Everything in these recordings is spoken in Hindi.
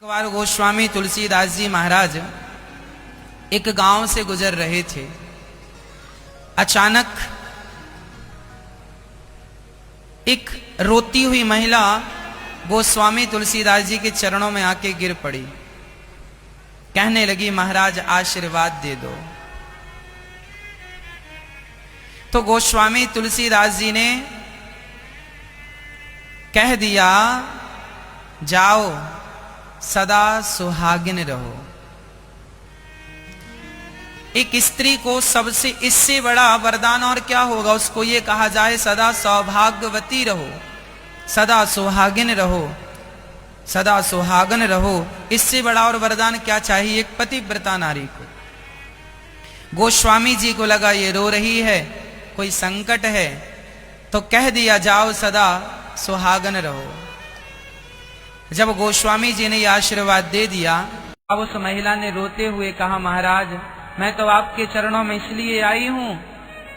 एक बार गोस्वामी तुलसीदास जी महाराज एक गांव से गुजर रहे थे। अचानक एक रोती हुई महिला गोस्वामी तुलसीदास जी के चरणों में आके गिर पड़ी। कहने लगी, महाराज आशीर्वाद दे दो। तो गोस्वामी तुलसीदास जी ने कह दिया, जाओ सदा सुहागिन रहो। एक स्त्री को सबसे इससे बड़ा वरदान और क्या होगा। उसको ये कहा जाए सदा सौभाग्यवती रहो, सदा सुहागिन रहो, सदा सुहागन रहो। इससे बड़ा और वरदान क्या चाहिए एक पतिव्रता नारी को। गोस्वामी जी को लगा ये रो रही है, कोई संकट है, तो कह दिया जाओ सदा सुहागन रहो। जब गोस्वामी जी ने यह आशीर्वाद दे दिया, अब उस महिला ने रोते हुए कहा, महाराज मैं तो आपके चरणों में इसलिए आई हूं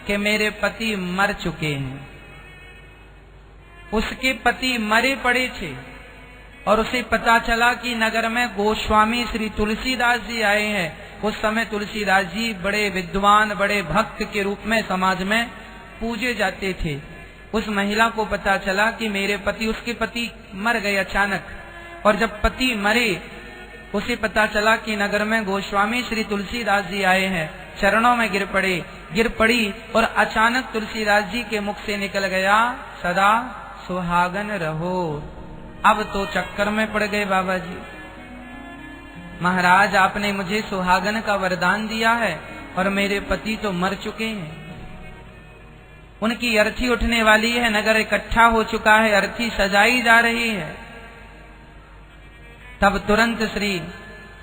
कि मेरे पति मर चुके हैं। उसके पति मरे पड़े थे और उसे पता चला कि नगर में गोस्वामी श्री तुलसीदास जी आए हैं। उस समय तुलसीदास जी बड़े विद्वान, बड़े भक्त के रूप में समाज में पूजे जाते थे। उस महिला को पता चला कि मेरे पति, उसके पति मर गए अचानक, और जब पति मरे उसे पता चला कि नगर में गोस्वामी श्री तुलसीदास जी आए हैं। चरणों में गिर पड़ी और अचानक तुलसीदास जी के मुख से निकल गया, सदा सुहागन रहो। अब तो चक्कर में पड़ गए बाबा जी। महाराज आपने मुझे सुहागन का वरदान दिया है और मेरे पति तो मर चुके हैं। उनकी अर्थी उठने वाली है, नगर इकट्ठा हो चुका है, अर्थी सजाई जा रही है। तब तुरंत श्री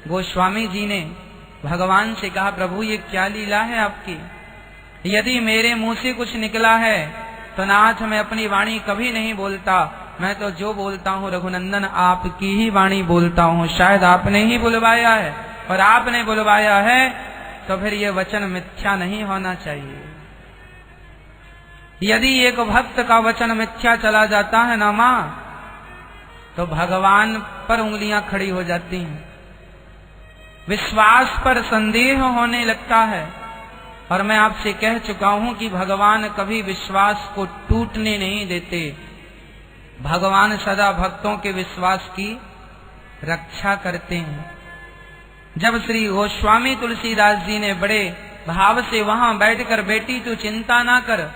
गोस्वामी जी ने भगवान से कहा, प्रभु ये क्या लीला है आपकी। यदि मेरे मुंह से कुछ निकला है तो नाथ मैं अपनी वाणी कभी नहीं बोलता। मैं तो जो बोलता हूँ रघुनंदन आपकी ही वाणी बोलता हूँ। शायद आपने ही बुलवाया है, और आपने बुलवाया है तो फिर ये वचन मिथ्या नहीं होना चाहिए। यदि एक भक्त का वचन मिथ्या चला जाता है ना माँ, तो भगवान पर उंगलियां खड़ी हो जाती हैं, विश्वास पर संदेह होने लगता है। और मैं आपसे कह चुका हूं कि भगवान कभी विश्वास को टूटने नहीं देते। भगवान सदा भक्तों के विश्वास की रक्षा करते हैं। जब श्री गोस्वामी तुलसीदास जी ने बड़े भाव से वहां बैठकर, बेटी तू चिंता ना कर,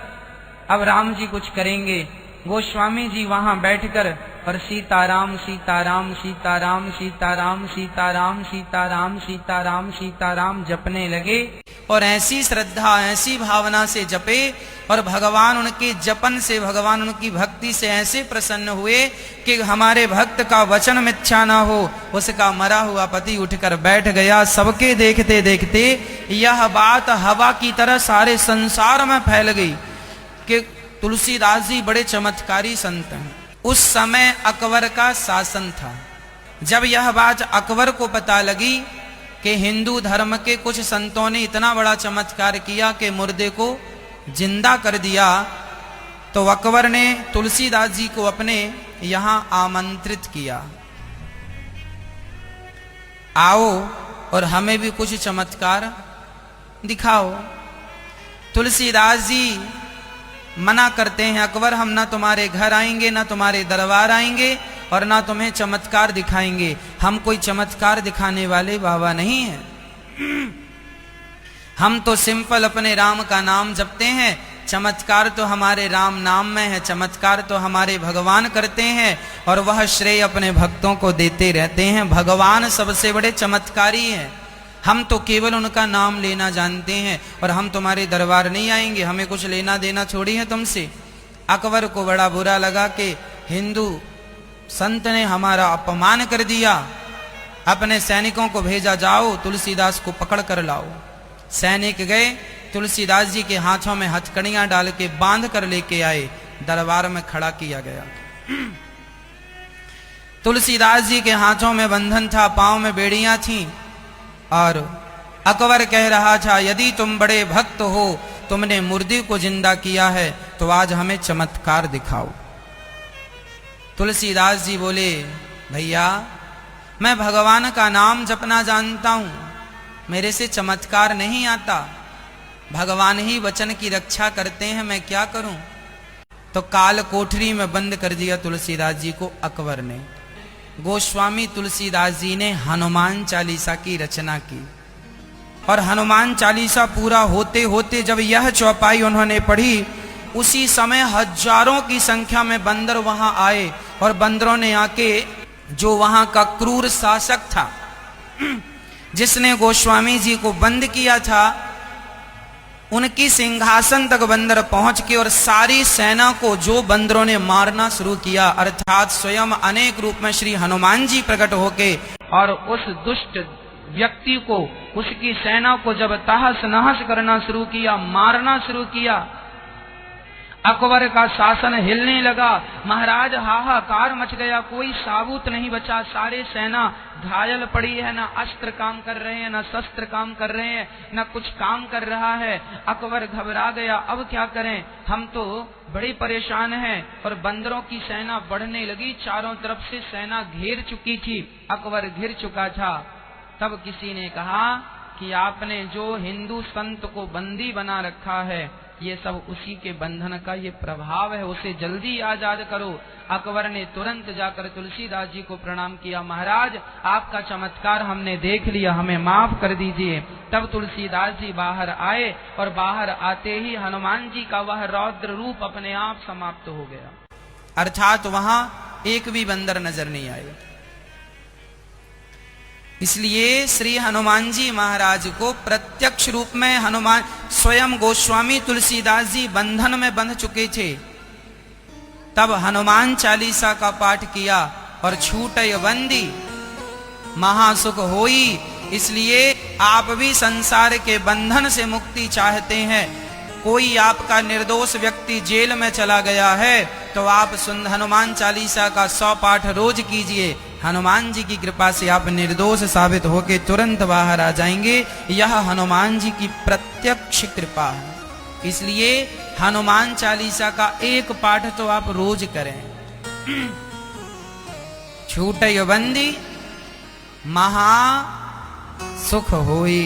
अब राम जी कुछ करेंगे। गोस्वामी जी वहां बैठकर और सीताराम सीताराम सीताराम सीताराम सीताराम सीताराम सीताराम सीताराम जपने लगे। और ऐसी श्रद्धा, ऐसी भावना से जपे, और भगवान उनके जपन से, भगवान उनकी भक्ति से ऐसे प्रसन्न हुए कि हमारे भक्त का वचन मिथ्या ना हो। उसका मरा हुआ पति उठकर बैठ गया। सबके देखते देखते यह बात हवा की तरह सारे संसार में फैल गई कि तुलसीदास जी बड़े चमत्कारी संत हैं। उस समय अकबर का शासन था। जब यह बात अकबर को पता लगी कि हिंदू धर्म के कुछ संतों ने इतना बड़ा चमत्कार किया कि मुर्दे को जिंदा कर दिया, तो अकबर ने तुलसीदास जी को अपने यहां आमंत्रित किया, आओ और हमें भी कुछ चमत्कार दिखाओ। तुलसीदास जी मना करते हैं, अकबर हम ना तुम्हारे घर आएंगे, ना तुम्हारे दरबार आएंगे, और ना तुम्हें चमत्कार दिखाएंगे। हम कोई चमत्कार दिखाने वाले बाबा नहीं हैं। हम तो सिंपल अपने राम का नाम जपते हैं। चमत्कार तो हमारे राम नाम में है, चमत्कार तो हमारे भगवान करते हैं, और वह श्रेय अपने भक्तों को देते रहते हैं। भगवान सबसे बड़े चमत्कारी हैं। हम तो केवल उनका नाम लेना जानते हैं, और हम तुम्हारे दरबार नहीं आएंगे, हमें कुछ लेना देना छोड़ी है तुमसे। अकबर को बड़ा बुरा लगा कि हिंदू संत ने हमारा अपमान कर दिया। अपने सैनिकों को भेजा, जाओ तुलसीदास को पकड़ कर लाओ। सैनिक गए, तुलसीदास जी के हाथों में हथकड़ियां डाल के बांध कर लेके आए, दरबार में खड़ा किया गया। तुलसीदास जी के हाथों में बंधन था, पांव में बेड़ियां थीं, और अकबर कह रहा था, यदि तुम बड़े भक्त हो, तुमने मुर्दे को जिंदा किया है, तो आज हमें चमत्कार दिखाओ। तुलसीदास जी बोले, भैया मैं भगवान का नाम जपना जानता हूं, मेरे से चमत्कार नहीं आता, भगवान ही वचन की रक्षा करते हैं, मैं क्या करूं। तो काल कोठरी में बंद कर दिया तुलसीदास जी को अकबर ने। गोस्वामी तुलसीदास जी ने हनुमान चालीसा की रचना की और हनुमान चालीसा पूरा होते होते जब यह चौपाई उन्होंने पढ़ी, उसी समय हजारों की संख्या में बंदर वहां आए और बंदरों ने आके जो वहां का क्रूर शासक था जिसने गोस्वामी जी को बंद किया था, उनकी सिंहासन तक बंदर पहुंच के और सारी सेना को जो बंदरों ने मारना शुरू किया, अर्थात स्वयं अनेक रूप में श्री हनुमान जी प्रकट होके और उस दुष्ट व्यक्ति को, उसकी सेना को जब तहस नहस करना शुरू किया, मारना शुरू किया, अकबर का शासन हिलने लगा। महाराज हाहाकार मच गया, कोई साबुत नहीं बचा, सारे सेना घायल पड़ी है, ना अस्त्र काम कर रहे हैं, ना शस्त्र काम कर रहे हैं, ना कुछ काम कर रहा है। अकबर घबरा गया, अब क्या करें, हम तो बड़ी परेशान हैं। और बंदरों की सेना बढ़ने लगी, चारों तरफ से सेना घेर चुकी थी, अकबर घिर चुका था। तब किसी ने कहा कि आपने जो हिंदू संत को बंदी बना रखा है, ये सब उसी के बंधन का ये प्रभाव है, उसे जल्दी आजाद करो। अकबर ने तुरंत जाकर तुलसीदास जी को प्रणाम किया, महाराज आपका चमत्कार हमने देख लिया, हमें माफ कर दीजिए। तब तुलसीदास जी बाहर आए और बाहर आते ही हनुमान जी का वह रौद्र रूप अपने आप समाप्त हो गया, अर्थात वहां एक भी बंदर नजर नहीं आए। इसलिए श्री हनुमान जी महाराज को प्रत्यक्ष रूप में हनुमान स्वयं गोस्वामी तुलसीदास जी बंधन में बंध चुके थे, तब हनुमान चालीसा का पाठ किया और छूटय बंदी महासुख होई। इसलिए आप भी संसार के बंधन से मुक्ति चाहते हैं, कोई आपका निर्दोष व्यक्ति जेल में चला गया है तो आप हनुमान चालीसा का 100 पाठ रोज कीजिए, हनुमान जी की कृपा से आप निर्दोष साबित होकर तुरंत बाहर आ जाएंगे। यह हनुमान जी की प्रत्यक्ष कृपा है। इसलिए हनुमान चालीसा का एक पाठ तो आप रोज करें। छूटय बंदी महा सुख होई।